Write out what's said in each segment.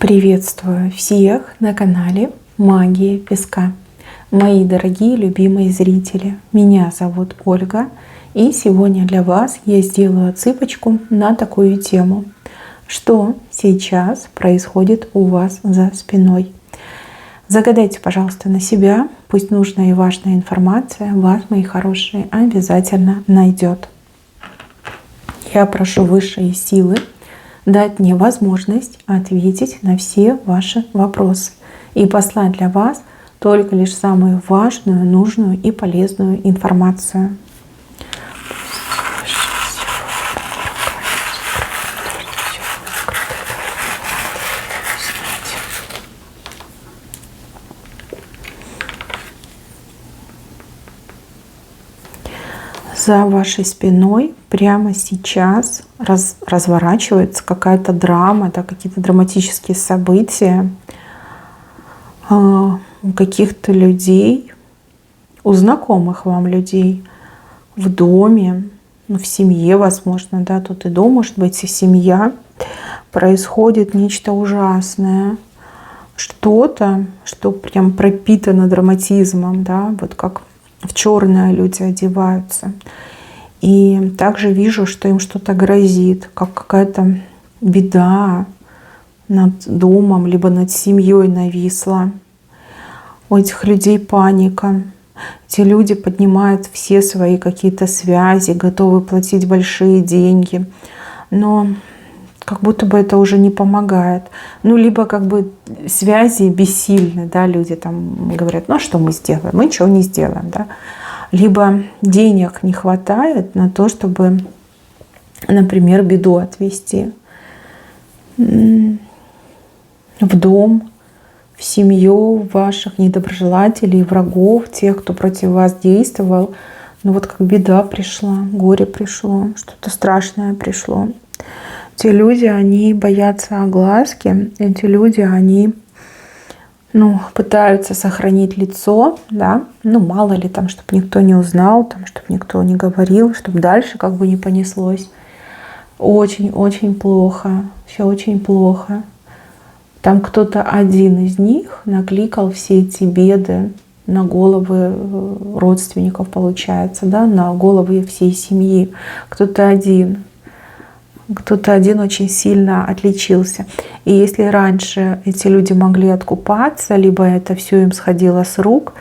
Приветствую всех на канале Магия Песка. Мои дорогие любимые зрители, меня зовут Ольга, и сегодня для вас я сделаю отсыпочку на такую тему. Что сейчас происходит у вас за спиной? Загадайте, пожалуйста, на себя, пусть нужная и важная информация вас, мои хорошие, обязательно найдет. Я прошу высшие силы дать мне возможность ответить на все ваши вопросы и послать для вас только лишь самую важную, нужную и полезную информацию. За вашей спиной прямо сейчас разворачивается какая-то драма, да, какие-то драматические события у каких-то людей, у знакомых вам людей, в доме, в семье, возможно, да, тут и дом, может быть, и семья. Происходит нечто ужасное, что-то, что прям пропитано драматизмом, да, вот как в черное люди одеваются. И также вижу, что им что-то грозит, как какая-то беда над домом, либо над семьей нависла. У этих людей паника. Эти люди поднимают все свои какие-то связи, готовы платить большие деньги. Но как будто бы это уже не помогает. Либо как бы связи бессильны, да, люди там говорят, ну а что мы сделаем? Мы ничего не сделаем, да. Либо денег не хватает на то, чтобы, например, беду отвезти в дом, в семью ваших недоброжелателей, врагов, тех, кто против вас действовал. Вот как беда пришла, горе пришло, что-то страшное пришло. Те люди, они боятся огласки, эти люди, они пытаются сохранить лицо, да, мало ли там, чтобы никто не узнал, там, чтобы никто не говорил, чтобы дальше как бы не понеслось. Очень-очень плохо, все очень плохо. Там кто-то один из них накликал все эти беды на головы родственников, получается, да, на головы всей семьи. Кто-то один очень сильно отличился. И если раньше эти люди могли откупаться, либо это все им сходило с рук,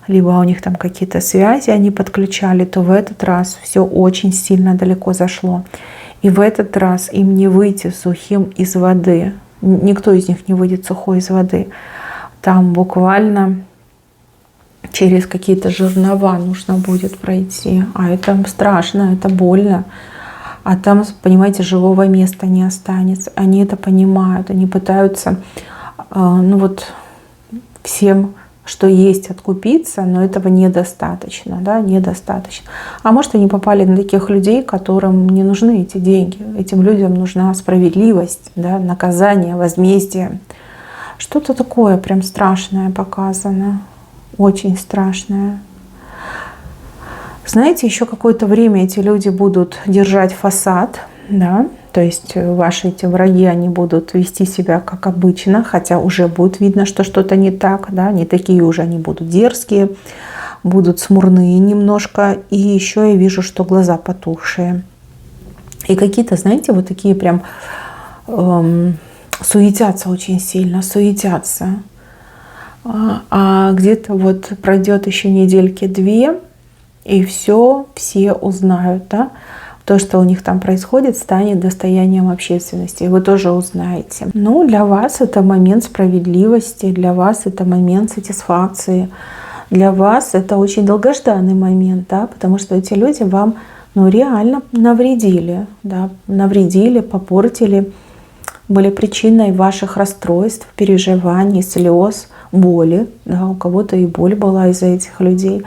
либо у них там какие-то связи они подключали, то в этот раз все очень сильно далеко зашло. И в этот раз им не выйти сухим из воды. Никто из них не выйдет сухой из воды. Там буквально через какие-то жернова нужно будет пройти. А это страшно, это больно. А там, понимаете, живого места не останется. Они это понимают, они пытаются, всем, что есть, откупиться, но этого недостаточно, да, недостаточно. А может, они попали на таких людей, которым не нужны эти деньги. Этим людям нужна справедливость, да, наказание, возмездие. Что-то такое прям страшное показано, очень страшное. Знаете, еще какое-то время эти люди будут держать фасад, да, то есть ваши эти враги, они будут вести себя как обычно, хотя уже будет видно, что что-то не так, да, не такие уже они будут дерзкие, будут смурные немножко, и еще я вижу, что глаза потухшие. И какие-то, знаете, вот такие прям суетятся очень сильно, суетятся. А где-то вот пройдет еще недельки-две, и все узнают, да? То, что у них там происходит, станет достоянием общественности. И вы тоже узнаете. Для вас это момент справедливости, для вас это момент сатисфакции. Для вас это очень долгожданный момент, да? Потому что эти люди вам реально навредили, да? Навредили, попортили, были причиной ваших расстройств, переживаний, слез, боли. Да, у кого-то и боль была из-за этих людей.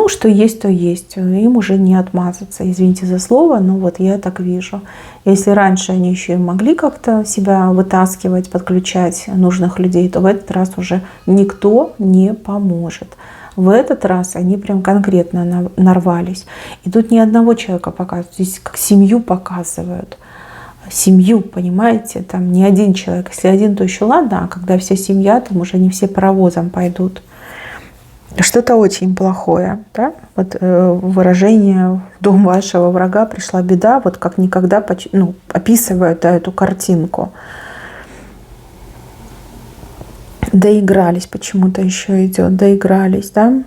Что есть, то есть. Им уже не отмазаться. Извините за слово, но вот я так вижу. Если раньше они еще и могли как-то себя вытаскивать, подключать нужных людей, то в этот раз уже никто не поможет. В этот раз они прям конкретно нарвались. И тут ни одного человека показывают. Здесь как семью показывают. семью, понимаете, там не один человек. Если один, то еще ладно, а когда вся семья, там уже не все паровозом пойдут. Что-то очень плохое, да? Вот выражение «в дом вашего врага пришла беда», вот как никогда, ну, описывают, да, эту картинку. Доигрались, почему-то еще идет, доигрались, да?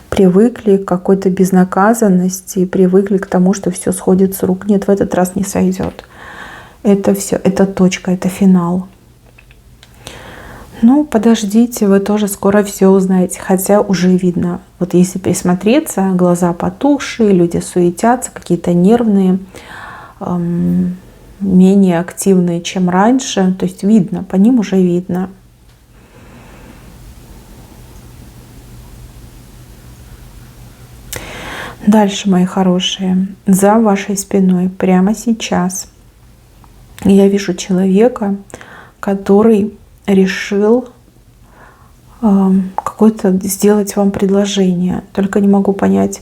Привыкли к какой-то безнаказанности, привыкли к тому, что все сходит с рук. Нет, в этот раз не сойдет. Это все, это точка, это финал. Ну, подождите, вы тоже скоро все узнаете, хотя уже видно. Вот если присмотреться, глаза потухшие, люди суетятся, какие-то нервные, менее активные, чем раньше. То есть видно, по ним уже видно. Дальше, мои хорошие, за вашей спиной прямо сейчас я вижу человека, который решил какое-то сделать вам предложение. Только не могу понять,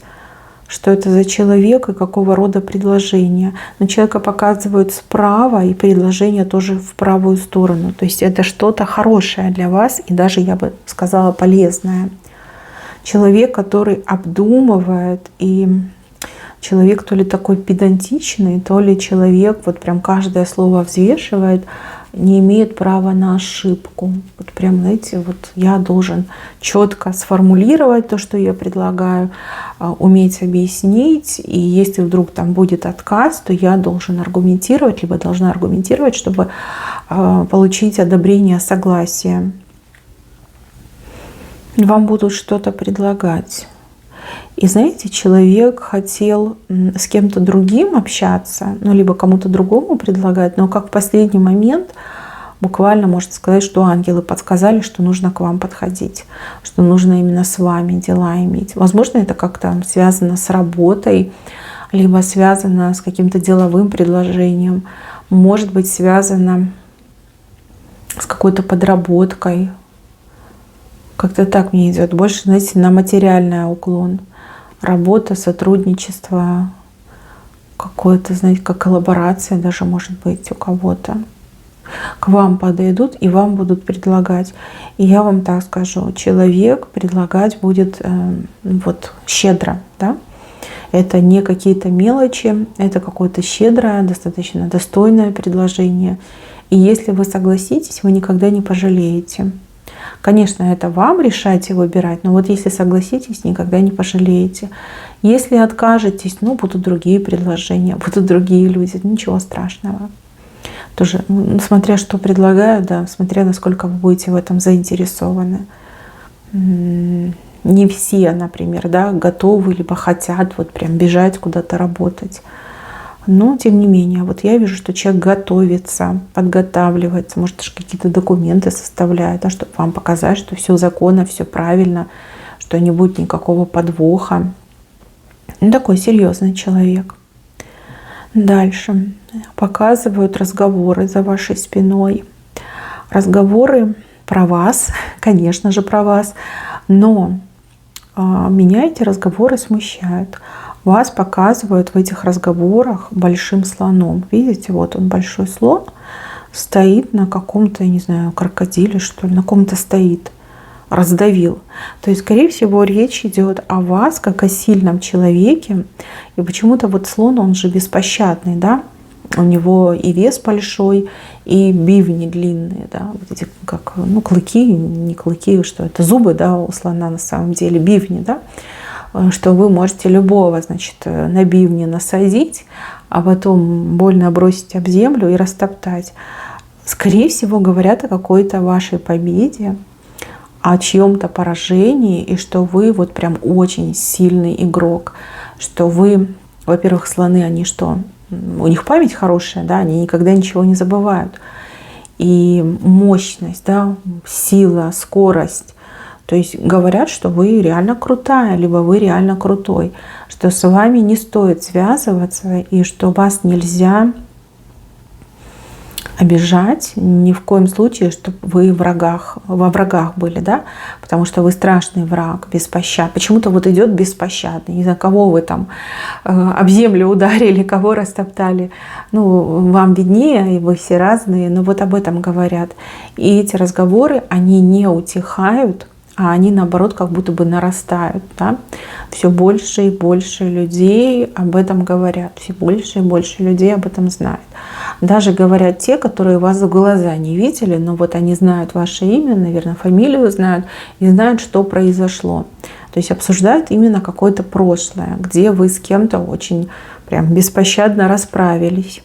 что это за человек и какого рода предложение. Но человека показывают справа, и предложение тоже в правую сторону. То есть это что-то хорошее для вас, и даже, я бы сказала, полезное. Человек, который обдумывает, и человек то ли такой педантичный, то ли человек вот прям каждое слово взвешивает, не имеет права на ошибку. Вот прям, знаете, вот я должен четко сформулировать то, что я предлагаю, уметь объяснить, и если вдруг там будет отказ, то я должен аргументировать, либо должна аргументировать, чтобы получить одобрение, согласие. Вам будут что-то предлагать. И знаете, человек хотел с кем-то другим общаться, ну, либо кому-то другому предлагать, но как в последний момент буквально можно сказать, что ангелы подсказали, что нужно к вам подходить, что нужно именно с вами дела иметь. Возможно, это как-то связано с работой, либо связано с каким-то деловым предложением, может быть, связано с какой-то подработкой. Как-то так мне идет. Больше, знаете, на материальный уклон. Работа, сотрудничество, какое-то, знаете, как коллаборация даже может быть у кого-то. К вам подойдут и вам будут предлагать. И я вам так скажу, человек предлагать будет вот щедро, да? Это не какие-то мелочи, это какое-то щедрое, достаточно достойное предложение. И если вы согласитесь, вы никогда не пожалеете. Конечно, это вам решать и выбирать, но вот если согласитесь, никогда не пожалеете. Если откажетесь, ну, будут другие предложения, будут другие люди, ничего страшного. Тоже, смотря что предлагаю, да, смотря насколько вы будете в этом заинтересованы. Не все, например, да, готовы, либо хотят вот прям бежать куда-то работать. Но, тем не менее, вот я вижу, что человек готовится, подготавливается, может, даже какие-то документы составляет, да, чтобы вам показать, что все законно, все правильно, что не будет никакого подвоха. Ну, такой серьезный человек. Дальше. Показывают разговоры за вашей спиной. Разговоры про вас, конечно же, про вас, но меня эти разговоры смущают. Вас показывают в этих разговорах большим слоном. Видите, вот он, большой слон, стоит на каком-то, я не знаю, крокодиле, что ли, на ком-то стоит, раздавил. То есть, скорее всего, речь идет о вас, как о сильном человеке. И почему-то вот слон, он же беспощадный, да? У него и вес большой, и бивни длинные, да, вот эти как, ну, клыки, не клыки, что это зубы, да, у слона на самом деле, бивни, да, что вы можете любого, значит, на бивни насадить, а потом больно бросить об землю и растоптать. Скорее всего, говорят о какой-то вашей победе, о чьем-то поражении, и что вы вот прям очень сильный игрок, что вы, во-первых, слоны, они что? У них память хорошая, да, они никогда ничего не забывают. И мощность, да, сила, скорость. То есть говорят, что вы реально крутая, либо вы реально крутой, что с вами не стоит связываться и что вас нельзя обижать, ни в коем случае, чтобы вы во врагах были, да, потому что вы страшный враг, беспощадный. Почему-то вот идет беспощадный, не знаю, кого вы там об землю ударили, кого растоптали. Ну, вам виднее, и вы все разные, но вот об этом говорят. И эти разговоры, они не утихают, а они, наоборот, как будто бы нарастают. Да? Все больше и больше людей об этом говорят, все больше и больше людей об этом знают. Даже говорят те, которые вас в глаза не видели, но вот они знают ваше имя, наверное, фамилию знают и знают, что произошло. То есть обсуждают именно какое-то прошлое, где вы с кем-то очень прям беспощадно расправились.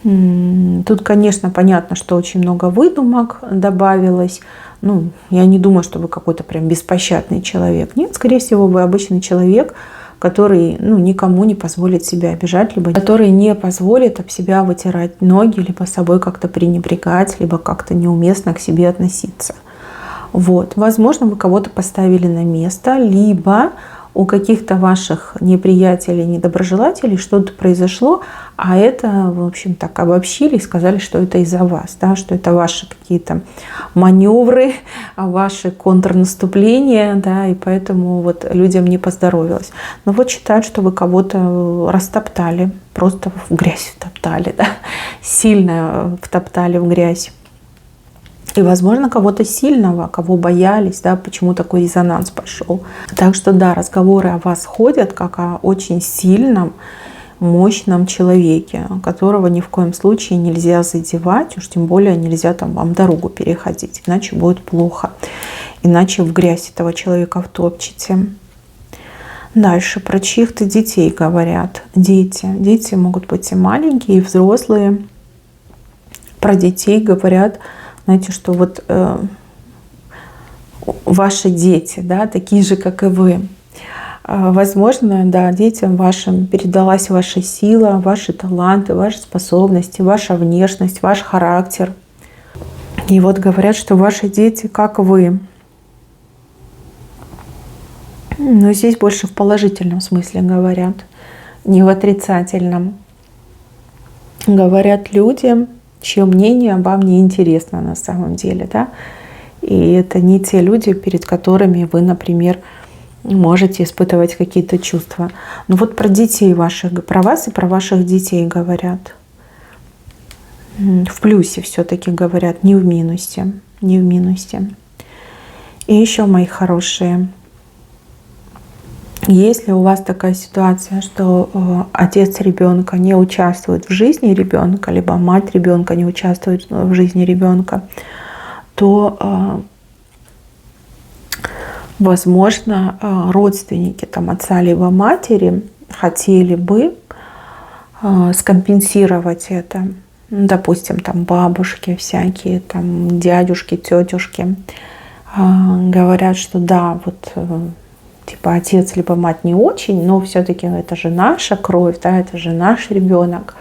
Тут, конечно, понятно, что очень много выдумок добавилось. Ну, я не думаю, что вы какой-то прям беспощадный человек. Нет, скорее всего, вы обычный человек, который никому не позволит себя обижать, либо который не позволит об себя вытирать ноги, либо собой как-то пренебрегать, либо как-то неуместно к себе относиться. Вот. Возможно, вы кого-то поставили на место, либо у каких-то ваших неприятелей, недоброжелателей что-то произошло, а это, в общем, так обобщили и сказали, что это из-за вас, да, что это ваши какие-то маневры, ваши контрнаступления, да, и поэтому вот людям не поздоровилось. Но вот считают, что вы кого-то растоптали, просто в грязь втоптали, да, сильно втоптали в грязь. И, возможно, кого-то сильного, кого боялись, да, почему такой резонанс пошел. Так что, да, разговоры о вас ходят как о очень сильном, мощном человеке, которого ни в коем случае нельзя задевать, уж тем более нельзя там вам дорогу переходить, иначе будет плохо. Иначе в грязь этого человека втопчете. Дальше про чьих-то детей говорят. Дети могут быть и маленькие, и взрослые. Про детей говорят, знаете, что вот ваши дети, да, такие же, как и вы. Возможно, да, детям вашим передалась ваша сила, ваши таланты, ваши способности, ваша внешность, ваш характер. И вот говорят, что ваши дети, как вы. Но здесь больше в положительном смысле говорят, не в отрицательном. Говорят люди, чье мнение вам не интересно на самом деле, да, и это не те люди, перед которыми вы, например, можете испытывать какие-то чувства. Но вот про детей ваших, про вас и про ваших детей говорят. В плюсе все-таки говорят, не в минусе, не в минусе. И еще, мои хорошие, если у вас такая ситуация, что отец ребенка не участвует в жизни ребенка, либо мать ребенка не участвует в жизни ребенка, то, возможно, родственники там, отца либо матери хотели бы скомпенсировать это. Допустим, там бабушки всякие, там дядюшки, тетюшки говорят, что да, вот типа отец либо мать не очень, но все-таки это же наша кровь, да, это же наш ребенок.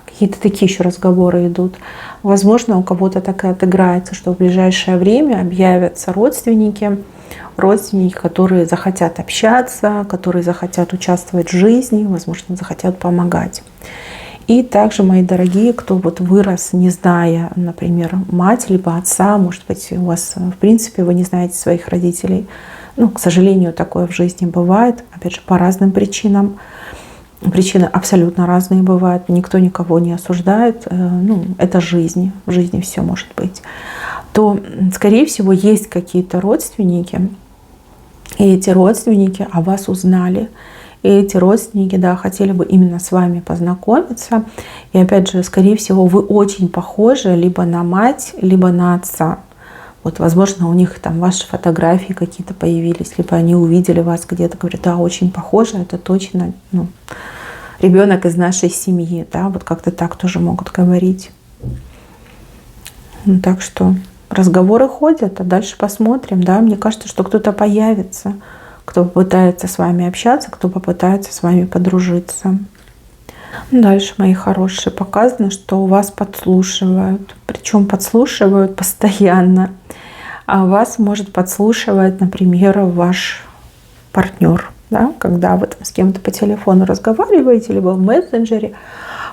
Какие-то такие еще разговоры идут. Возможно, у кого-то так и отыграется, что в ближайшее время объявятся родственники, которые захотят общаться, которые захотят участвовать в жизни, возможно, захотят помогать. И также, мои дорогие, кто вот вырос, не зная, например, мать либо отца, может быть, у вас, в принципе, вы не знаете своих родителей. Ну, к сожалению, такое в жизни бывает, опять же, по разным причинам. Причины абсолютно разные бывают, никто никого не осуждает. Ну, это жизнь, в жизни все может быть. То, скорее всего, есть какие-то родственники, и эти родственники о вас узнали. И эти родственники, да, хотели бы именно с вами познакомиться. И опять же, скорее всего, вы очень похожи либо на мать, либо на отца. Вот, возможно, у них там ваши фотографии какие-то появились, либо они увидели вас где-то, говорят, да, очень похоже, это точно ребенок из нашей семьи, да, вот как-то так тоже могут говорить. Так что разговоры ходят, а дальше посмотрим, да, мне кажется, что кто-то появится, кто попытается с вами общаться, кто попытается с вами подружиться. Дальше, мои хорошие, показано, что у вас подслушивают. Причем подслушивают постоянно. А вас может подслушивать, например, ваш партнер. Да? Когда вы там с кем-то по телефону разговариваете, либо в мессенджере,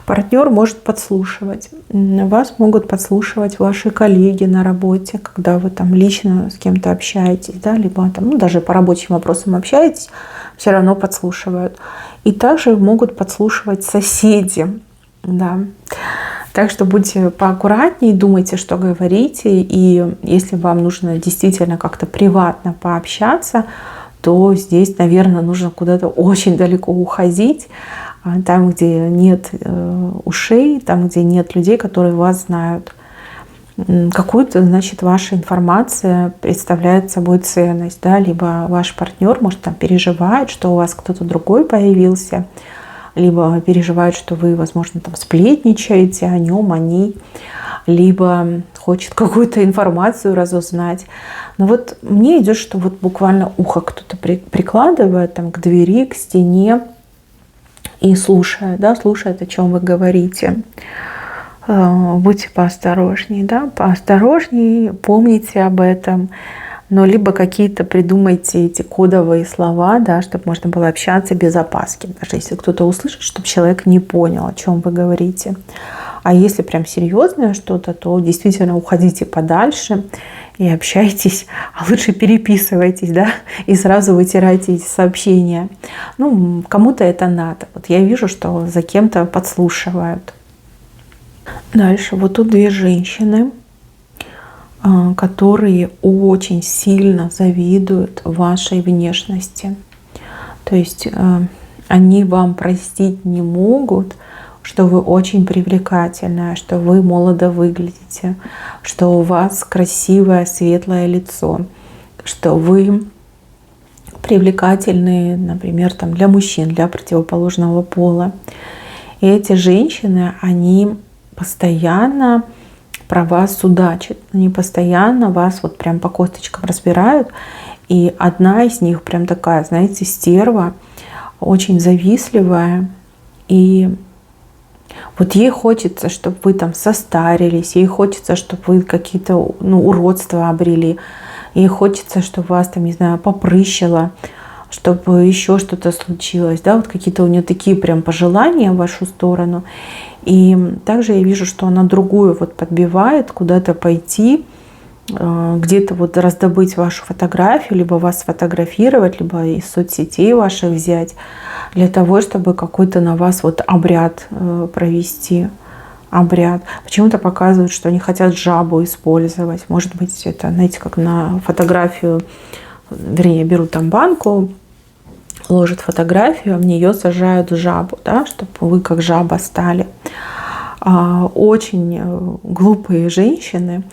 Партнер может подслушивать. Вас могут подслушивать ваши коллеги на работе, когда вы там лично с кем-то общаетесь, да, либо там, ну, даже по рабочим вопросам общаетесь, все равно подслушивают. И также могут подслушивать соседи. Да. Так что будьте поаккуратнее, думайте, что говорите. И если вам нужно действительно как-то приватно пообщаться, то здесь, наверное, нужно куда-то очень далеко уходить. Там, где нет ушей, там, где нет людей, которые вас знают. Какую-то, значит, ваша информация представляет собой ценность. Да? Либо ваш партнер, может, там переживает, что у вас кто-то другой появился, либо переживает, что вы, возможно, там сплетничаете о нем, о ней, либо хочет какую-то информацию разузнать. Но вот мне идет, что вот буквально ухо кто-то прикладывает там к двери, к стене и слушает, да, слушает, о чем вы говорите. Будьте поосторожнее, да, поосторожнее, помните об этом. Но либо какие-то придумайте эти кодовые слова, да, чтобы можно было общаться без опаски. Даже если кто-то услышит, чтобы человек не понял, о чем вы говорите. А если прям серьезное что-то, то действительно уходите подальше и общайтесь, а лучше переписывайтесь, да, и сразу вытирайте эти сообщения. Ну, кому-то это надо. Вот я вижу, что за кем-то подслушивают. Дальше. Вот тут две женщины, которые очень сильно завидуют вашей внешности. То есть они вам простить не могут, что вы очень привлекательная, что вы молодо выглядите, что у вас красивое светлое лицо, что вы привлекательны, например, там, для мужчин, для противоположного пола. И эти женщины, они постоянно про вас судачат. Они постоянно вас вот прям по косточкам разбирают. И одна из них прям такая, знаете, стерва, очень завистливая. И вот ей хочется, чтобы вы там состарились, ей хочется, чтобы вы какие-то уродства обрели, ей хочется, чтобы вас там, не знаю, попрыщило, чтобы еще что-то случилось. Да? Вот какие-то у нее такие прям пожелания в вашу сторону. И также я вижу, что она другую вот подбивает куда-то пойти, где-то вот раздобыть вашу фотографию, либо вас сфотографировать, либо из соцсетей ваших взять, для того, чтобы какой-то на вас вот обряд провести. Обряд. Почему-то показывают, что они хотят жабу использовать. Может быть, это, знаете, как на фотографию, вернее, берут там банку, ложат фотографию, а в нее сажают жабу, да, чтобы вы как жаба стали. Очень глупые женщины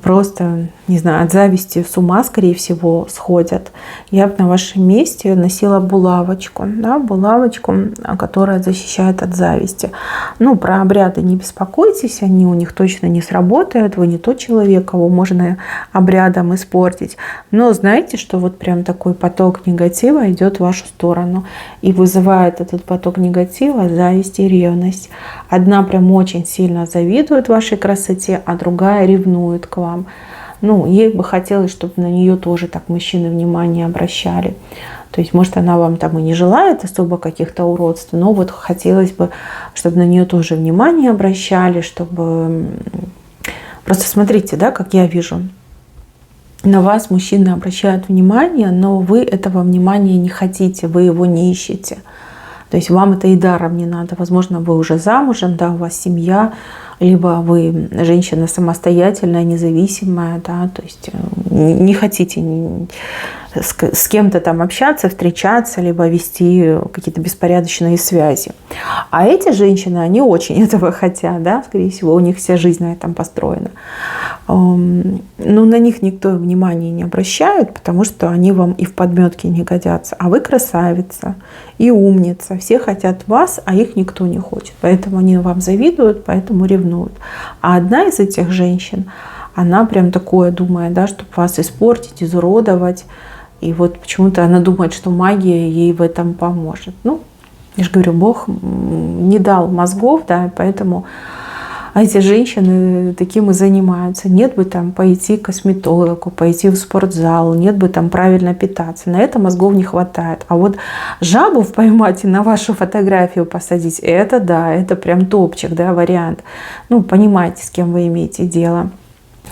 просто, не знаю, от зависти с ума, скорее всего, сходят. Я бы на вашем месте носила булавочку, да, булавочку, которая защищает от зависти. Ну, про обряды не беспокойтесь, они у них точно не сработают, вы не тот человек, кого можно обрядом испортить. Но знаете, что вот прям такой поток негатива идет в вашу сторону и вызывает этот поток негатива зависть и ревность. Одна прям очень сильно завидует вашей красоте, а другая ревнует к вам. Ну, ей бы хотелось, чтобы на нее тоже так мужчины внимание обращали. То есть, может, она вам там и не желает особо каких-то уродств, но вот хотелось бы, чтобы на нее тоже внимание обращали, чтобы... Просто смотрите, да, как я вижу. На вас мужчины обращают внимание, но вы этого внимания не хотите, вы его не ищете. То есть вам это и даром не надо. Возможно, вы уже замужем, да, у вас семья, либо вы женщина самостоятельная, независимая, да, то есть не хотите с кем-то там общаться, встречаться, либо вести какие-то беспорядочные связи. А эти женщины, они очень этого хотят, да, скорее всего, у них вся жизнь на этом построена. Но на них никто внимания не обращает, потому что они вам и в подметке не годятся. А вы красавица и умница. Все хотят вас, а их никто не хочет. Поэтому они вам завидуют, поэтому ревнуют. А одна из этих женщин, она прям такое думает, да, чтобы вас испортить, изуродовать. И вот почему-то она думает, что магия ей в этом поможет. Ну, я же говорю, Бог не дал мозгов, да, поэтому А эти женщины таким и занимаются. Нет бы там пойти к косметологу, пойти в спортзал, нет бы там правильно питаться. На это мозгов не хватает. А вот жабу поймать и на вашу фотографию посадить, это да, это прям топчик, да, вариант. Ну, понимаете, с кем вы имеете дело.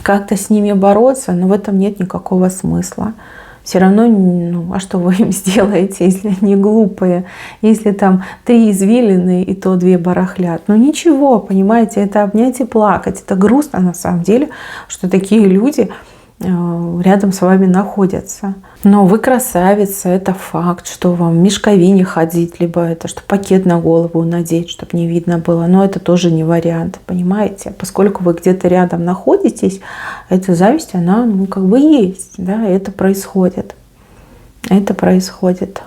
Как-то с ними бороться, но в этом нет никакого смысла. Все равно, ну, а что вы им сделаете, если они глупые? Если там 3 извилины и то 2 барахлят. Ну ничего, понимаете, это обнять и плакать. Это грустно на самом деле, что такие люди рядом с вами находятся. Но вы красавица, это факт, что вам в мешковине ходить, либо это, что пакет на голову надеть, чтобы не видно было. Но это тоже не вариант, понимаете? Поскольку вы где-то рядом находитесь, эта зависть, она, ну, как бы есть, да, это происходит. Это происходит.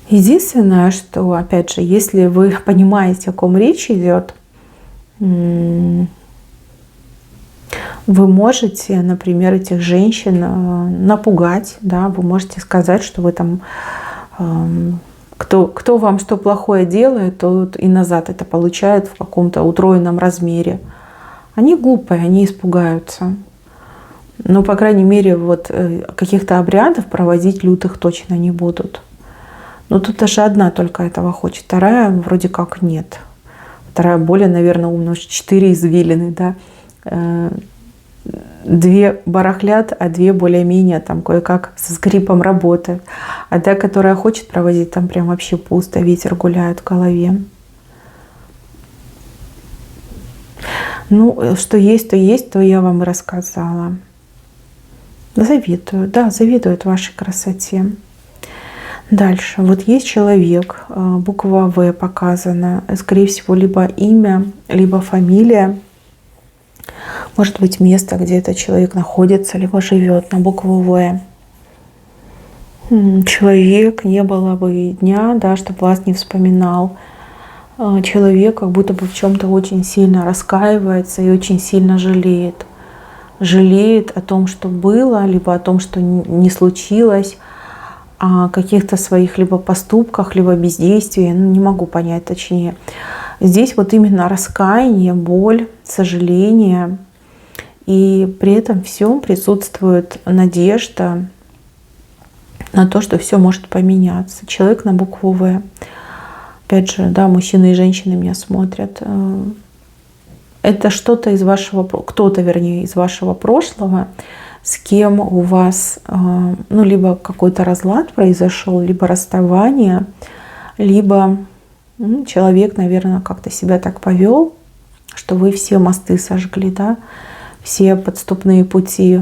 Единственное, что, опять же, если вы понимаете, о ком речь идет, вы можете, например, этих женщин напугать, да, вы можете сказать, что вы там, кто вам что плохое делает, тот и назад это получает в каком-то утроенном размере. Они глупые, они испугаются. Но, по крайней мере, вот каких-то обрядов проводить лютых точно не будут. Но тут даже одна только этого хочет, вторая вроде как нет. Вторая более, наверное, умная, 4 извилины, да. 2 барахлят, а 2 более-менее там кое-как со скрипом работают. А та, которая хочет проводить, там прям вообще пусто, ветер гуляет в голове. Ну, что есть, то я вам и рассказала. Завидую, да, завидуют вашей красоте. Дальше. Вот есть человек, буква В показана, скорее всего, либо имя, либо фамилия. Может быть, место, где этот человек находится, либо живет, на букву В. Человек, не было бы дня, да, чтобы вас не вспоминал. Человек как будто бы в чем-то очень сильно раскаивается и очень сильно жалеет. Жалеет о том, что было, либо о том, что не случилось, о каких-то своих либо поступках, либо бездействии. Ну, не могу понять точнее. Здесь вот именно раскаяние, боль, сожаление. И при этом всем присутствует надежда на то, что все может поменяться. Человек на букву В. Опять же, да, мужчины и женщины меня смотрят. Это что-то из вашего, кто-то, вернее, из вашего прошлого, с кем у вас, ну, либо какой-то разлад произошел, либо расставание, либо человек, наверное, как-то себя так повел, что вы все мосты сожгли, да, все подступные пути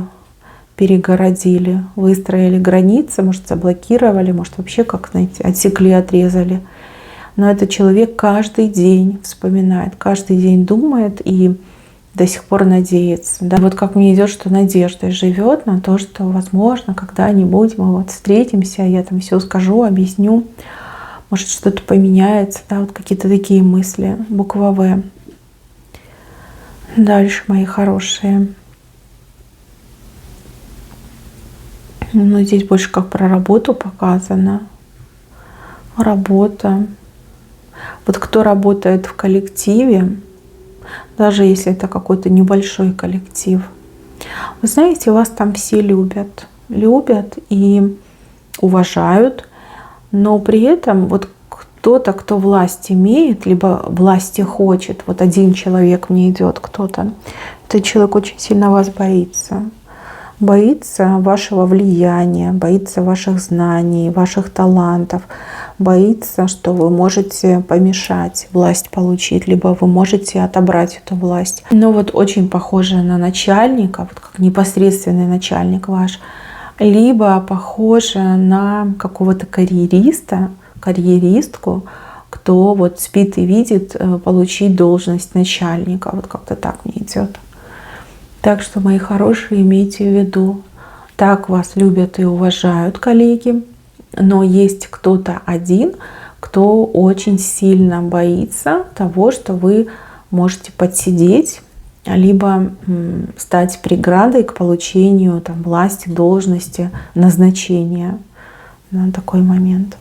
перегородили, выстроили границы, может, заблокировали, может, вообще, как, знаете, отсекли, отрезали. Но этот человек каждый день вспоминает, каждый день думает и до сих пор надеется. Да? Вот как мне идет, что надеждой живет на то, что, возможно, когда-нибудь мы вот встретимся, я там все скажу, объясню, может, что-то поменяется, да, вот какие-то такие мысли. Буква В. Дальше, мои хорошие. Ну, здесь больше как про работу показано. Работа. Вот кто работает в коллективе, даже если это какой-то небольшой коллектив, вы знаете, вас там все любят. Любят и уважают, но при этом вот кто-то, кто власть имеет, либо власти хочет, вот один человек мне идет кто-то, этот человек очень сильно вас боится. Боится вашего влияния, боится ваших знаний, ваших талантов, боится, что вы можете помешать власть получить, либо вы можете отобрать эту власть. Но вот очень похоже на начальника, вот как непосредственный начальник ваш, либо похоже на какого-то карьериста, карьеристку, кто вот спит и видит получить должность начальника. Вот как-то так мне идет. Так что, мои хорошие, имейте в виду, так вас любят и уважают коллеги, но есть кто-то один, кто очень сильно боится того, что вы можете подсидеть, либо стать преградой к получению там, власти, должности, назначения на такой момент.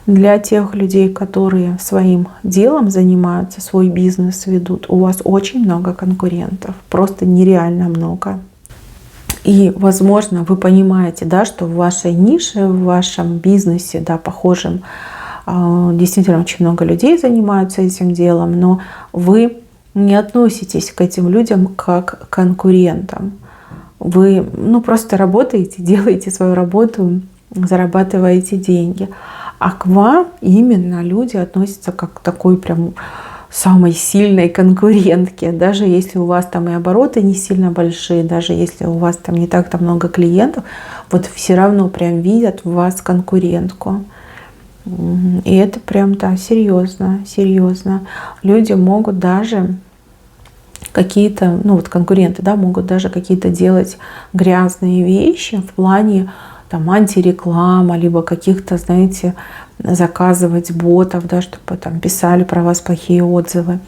Для тех людей, которые своим делом занимаются, свой бизнес ведут, у вас очень много конкурентов, просто нереально много. И, возможно, вы понимаете, да, что в вашей нише, в вашем бизнесе, да, похожем, действительно очень много людей занимаются этим делом, но вы не относитесь к этим людям как к конкурентам. Вы просто работаете, делаете свою работу, зарабатываете деньги. А к вам именно люди относятся как к такой прям самой сильной конкурентке. Даже если у вас там и обороты не сильно большие, даже если у вас там не так-то много клиентов, вот все равно прям видят в вас конкурентку. И это прям, да, серьезно, серьезно. Люди могут даже какие-то, конкуренты, да, могут даже какие-то делать грязные вещи в плане там антиреклама, либо каких-то, знаете, заказывать ботов, да, чтобы там писали про вас плохие отзывы.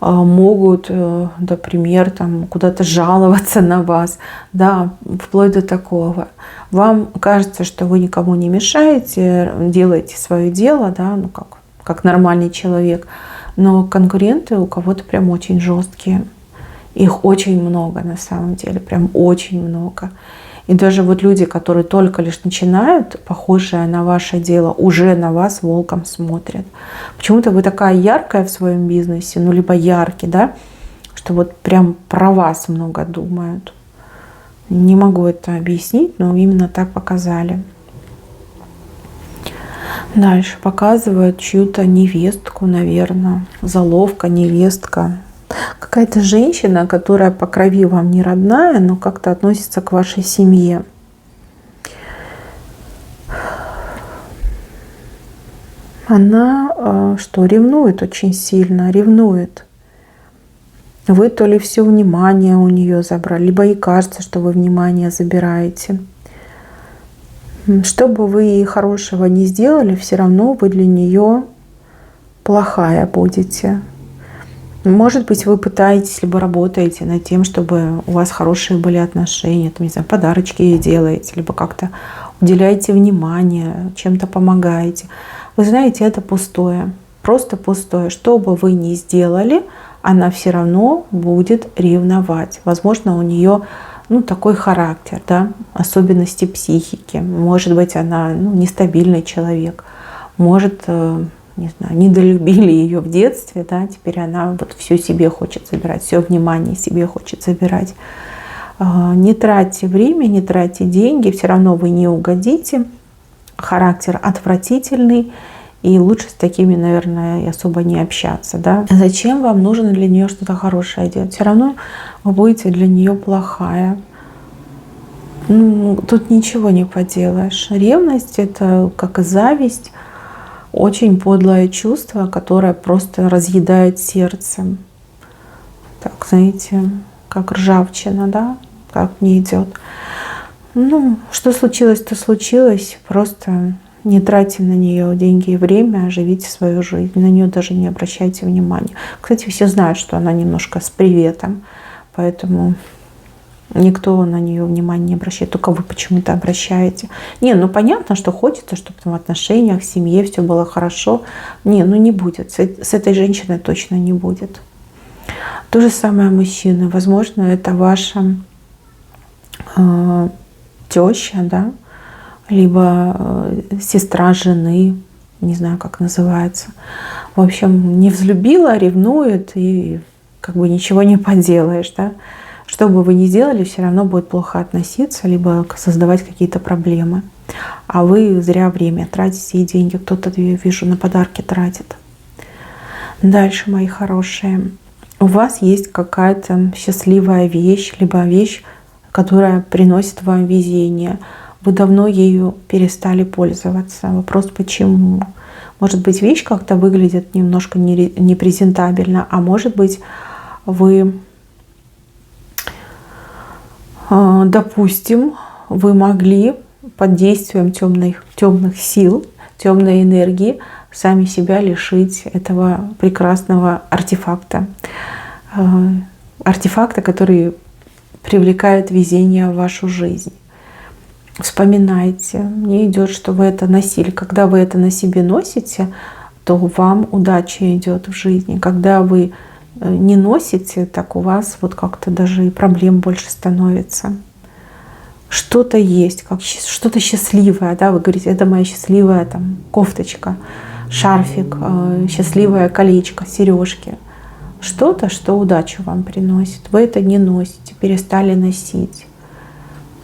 Могут, например, там куда-то жаловаться на вас, да, вплоть до такого. Вам кажется, что вы никому не мешаете, делаете свое дело, да, как нормальный человек, но конкуренты у кого-то прям очень жесткие. Их очень много на самом деле, прям очень много. И даже вот люди, которые только лишь начинают, похожие на ваше дело, уже на вас волком смотрят. Почему-то вы такая яркая в своем бизнесе, либо яркий, да, что вот прям про вас много думают. Не могу это объяснить, но именно так показали. Дальше показывают чью-то невестку, наверное, заловка, невестка. Какая-то женщина, которая по крови вам не родная, но как-то относится к вашей семье. Она ревнует очень сильно, ревнует. Вы то ли все внимание у нее забрали, либо ей кажется, что вы внимание забираете. Что бы вы ей хорошего не сделали, все равно вы для нее плохая будете. Может быть, вы пытаетесь, либо работаете над тем, чтобы у вас хорошие были отношения, там, не знаю, подарочки ей делаете, либо как-то уделяете внимание, чем-то помогаете. Вы знаете, это пустое, просто пустое. Что бы вы ни сделали, она все равно будет ревновать. Возможно, у нее такой характер, да, особенности психики. Может быть, она нестабильный человек. Может, не знаю, недолюбили ее в детстве, да, теперь она вот все себе хочет забирать, все внимание себе хочет забирать. Не тратьте время, не тратьте деньги, все равно вы не угодите. Характер отвратительный, и лучше с такими, наверное, особо не общаться, да. Зачем вам нужно для нее что-то хорошее делать? Все равно вы будете для нее плохая. Тут ничего не поделаешь. Ревность — это как и зависть. Очень подлое чувство, которое просто разъедает сердце. Так, знаете, как ржавчина, да? Как не идет. Что случилось, то случилось. Просто не тратьте на нее деньги и время, живите свою жизнь. На нее даже не обращайте внимания. Кстати, все знают, что она немножко с приветом. Поэтому никто на нее внимания не обращает, только вы почему-то обращаете. Понятно, что хочется, чтобы в отношениях, в семье все было хорошо. Не будет. С этой женщиной точно не будет. То же самое мужчины. Возможно, это ваша теща, да, либо сестра жены, не знаю, как называется. В общем, не взлюбила, ревнует, и ничего не поделаешь, да. Что бы вы ни сделали, все равно будет плохо относиться, либо создавать какие-то проблемы. А вы зря время тратите и деньги. Кто-то, вижу, на подарки тратит. Дальше, мои хорошие. У вас есть какая-то счастливая вещь, либо вещь, которая приносит вам везение. Вы давно ею перестали пользоваться. Вопрос, почему? Может быть, вещь как-то выглядит немножко непрезентабельно, а может быть, вы... Допустим, вы могли под действием темных сил, темной энергии сами себя лишить этого прекрасного артефакта. Артефакта, который привлекает везение в вашу жизнь. Вспоминайте. Мне идет, что вы это носили. Когда вы это на себе носите, то вам удача идет в жизни. Когда вы не носите, так у вас вот как-то даже и проблем больше становится. Что-то есть, как что-то счастливое, да, вы говорите, это моя счастливая там кофточка, шарфик, счастливое колечко, сережки. Что-то, что удачу вам приносит. Вы это не носите, перестали носить.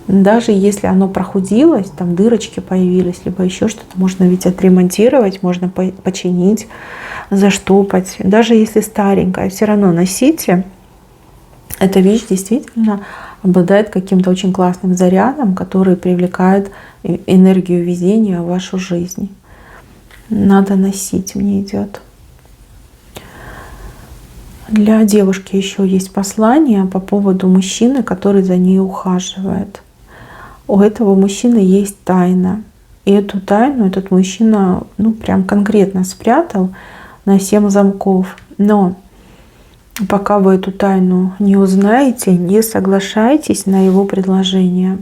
Даже если оно прохудилось, там дырочки появились, либо еще что-то, можно ведь отремонтировать, можно починить, заштопать. Даже если старенькая, все равно носите. Эта вещь действительно обладает каким-то очень классным зарядом, который привлекает энергию везения в вашу жизнь. Надо носить, мне идет. Для девушки еще есть послание по поводу мужчины, который за ней ухаживает. У этого мужчины есть тайна. И эту тайну этот мужчина, прям конкретно спрятал на 7 замков. Но пока вы эту тайну не узнаете, не соглашайтесь на его предложение.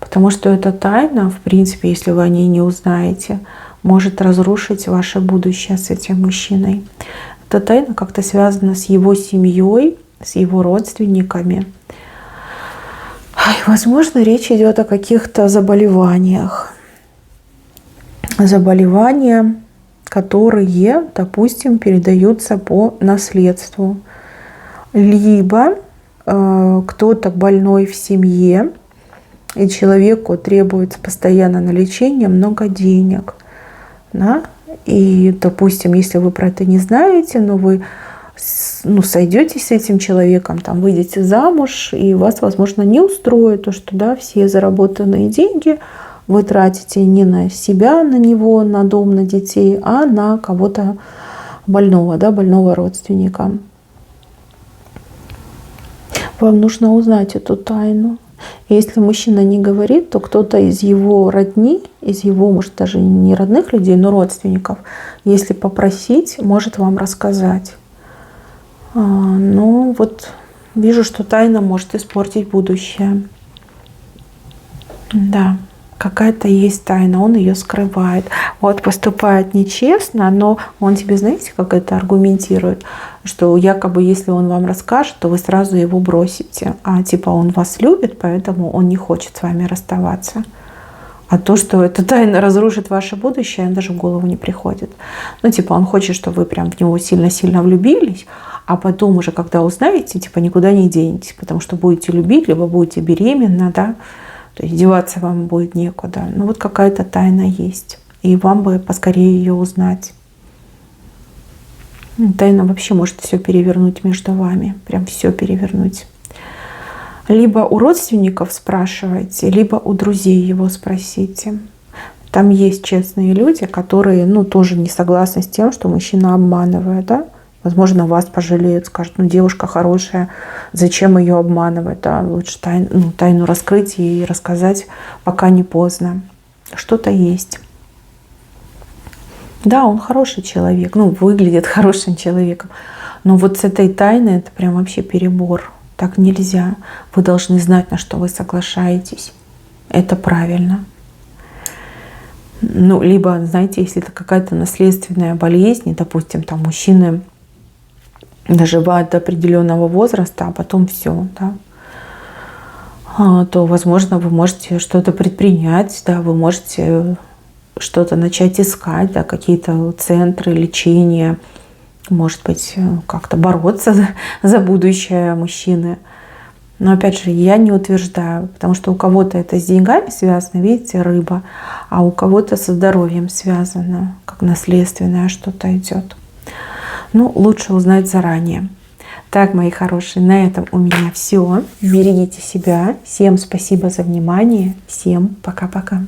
Потому что эта тайна, в принципе, если вы о ней не узнаете, может разрушить ваше будущее с этим мужчиной. Эта тайна как-то связана с его семьей, с его родственниками. Возможно, речь идет о каких-то заболеваниях. Заболевания, которые, допустим, передаются по наследству. Либо кто-то больной в семье, и человеку требуется постоянно на лечение много денег. Да? И, допустим, если вы про это не знаете, но вы сойдетесь с этим человеком, там, выйдете замуж, и вас, возможно, не устроит то, что да, все заработанные деньги вы тратите не на себя, на него, на дом, на детей, а на кого-то больного, да, больного родственника. Вам нужно узнать эту тайну. Если мужчина не говорит, то кто-то из его родни, из его, может, даже не родных людей, но родственников, если попросить, может вам рассказать. Но вот вижу, что тайна может испортить будущее. Да, какая-то есть тайна, он ее скрывает. Вот поступает нечестно, но он тебе, знаете, как это аргументирует? Что якобы, если он вам расскажет, то вы сразу его бросите. А типа он вас любит, поэтому он не хочет с вами расставаться. А то, что эта тайна разрушит ваше будущее, даже в голову не приходит. Он хочет, чтобы вы прям в него сильно-сильно влюбились, а потом уже, когда узнаете, никуда не денетесь, потому что будете любить, либо будете беременна, да, то есть деваться вам будет некуда. Вот какая-то тайна есть, и вам бы поскорее ее узнать. Тайна вообще может все перевернуть между вами, прям все перевернуть. Либо у родственников спрашивайте, либо у друзей его спросите. Там есть честные люди, которые, тоже не согласны с тем, что мужчина обманывает, да? Возможно, вас пожалеют, скажут, девушка хорошая, зачем ее обманывать, да? Лучше тайну раскрыть и рассказать, пока не поздно. Что-то есть. Да, он хороший человек, выглядит хорошим человеком, но вот с этой тайной это прям вообще перебор. Так нельзя. Вы должны знать, на что вы соглашаетесь. Это правильно. Либо, знаете, если это какая-то наследственная болезнь, допустим, там мужчины доживают до определенного возраста, а потом все, да, то, возможно, вы можете что-то предпринять, да, вы можете что-то начать искать, да, какие-то центры лечения, может быть, как-то бороться за будущее мужчины. Но опять же, я не утверждаю, потому что у кого-то это с деньгами связано, видите, рыба, а у кого-то со здоровьем связано, как наследственное что-то идет. Лучше узнать заранее. Так, мои хорошие, на этом у меня все. Берегите себя. Всем спасибо за внимание. Всем пока-пока.